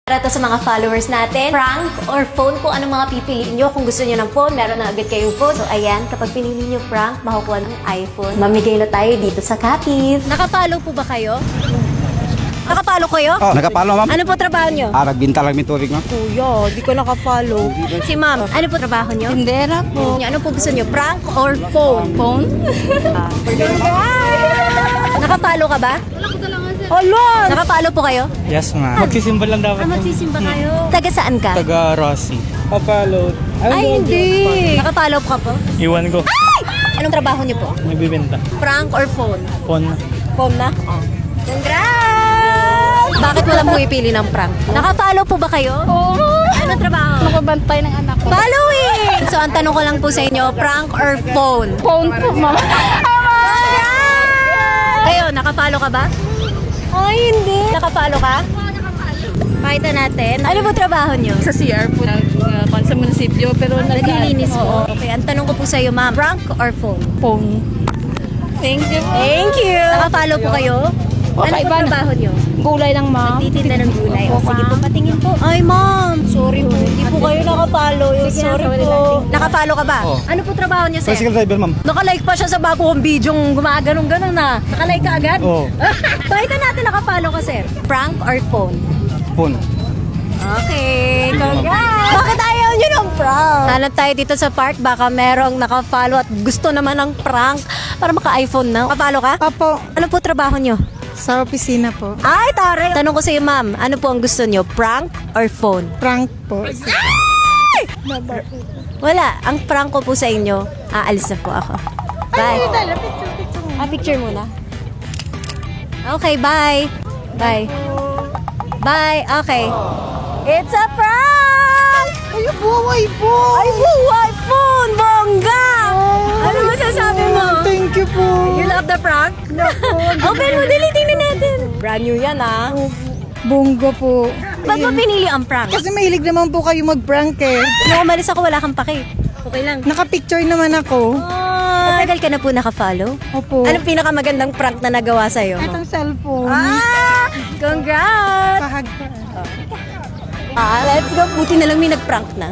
Para to sa mga followers natin, prank or phone, kung anong mga pipiliin nyo. Kung gusto nyo ng phone, meron na agad kayong phone. So ayan, kapag pinili nyo prank, makukuha ng iPhone. Mamigay na tayo dito sa Capiz. Nakapalo po ba kayo? Nakapalo kayo? Oh, nakapalo, ma'am. Ano po trabaho nyo? Nagbinta lang ng tubig, ma'am. Kuya, di ko nakapalo. Si ma'am, ano po trabaho nyo? Tindera po. Ano po gusto nyo? Prank or phone? Phone? Nakapalo ka ba? Hala! Nakapalo po kayo? Yes, ma'am. Magsisimba lang dapat. Magsisimba kayo. Taga saan ka? Taga Rossi. Papalo. Ay, hindi. Nakapalo ka po? Iwan ko. Anong trabaho niyo po? Nagbibenta. Prank or phone? Phone. Phone na? Congrats! Bakit wala mo ipili ng prank? Nakapalo po ba kayo? Oo. Anong trabaho? Nakabantay ng anak ko. Following! So, ang tanong ko lang po sa inyo, prank or phone? Phone po, mama. Congrats! Kayo, nakapalo ka ba? Ay, hindi. Nakapalo ka? Pakita natin. Ano po trabaho niyo? Sa CR po, sa munisipyo, pero Naglilinis po. Okay, ang tanong ko po sa iyo, ma'am, prank or phone? Phone. Thank you. Thank you! Nakapalo po kayo? Ano Okay, po ba na? trabaho niyo? Gulay lang, ma'am. Titinda ng gulay. O, sige po, patingin po. Ay, ma'am. Sorry po. Hindi po kayo nakapalo. Sorry po. Nakapalo ka ba? Oo. Ano po trabaho niyo, sir? Tricycle driver, ma'am. Nakalike pa siya sa bago kong video gumaganong-ganon na. Nakalike ka agad? Oo. Pakita natin nakapalo ka, sir. Prank or phone? Phone. Okay, congrats! Bakit ayaw nyo ng prank? Hanap tayo dito sa park, baka merong nakafollow at gusto naman ng prank para maka-iPhone na. Nakapalo ka? Opo, Ano po trabaho nyo? sa opisina po. Ay, tare! Tanong ko sa iyo, ma'am, ano po ang gusto nyo? Prank or phone? Prank po. Wala. Ang prank ko po sa inyo, aalis na po ako. Bye. Picture muna. Okay, bye. Bye. Bye. Okay. It's a prank! Ay, buhay po! Ay, buhay phone! Bongga! Ano masasabi mo? Thank you po. You love the prank? Open mo, dali, tingnan natin. Brand new yan, ah. Bongga po. Ba't mo pinili ang prank? Kasi mahilig naman po kayo mag-prank eh. Nung umalis ako, wala kang pake. Okay lang. Nakapicture naman ako. Matagal ka na po nakafollow? Opo. Anong pinakamagandang prank na nagawa sa'yo? Itong cellphone. Congrats! Pahag. Let's go. Buti na lang may nag-prank na.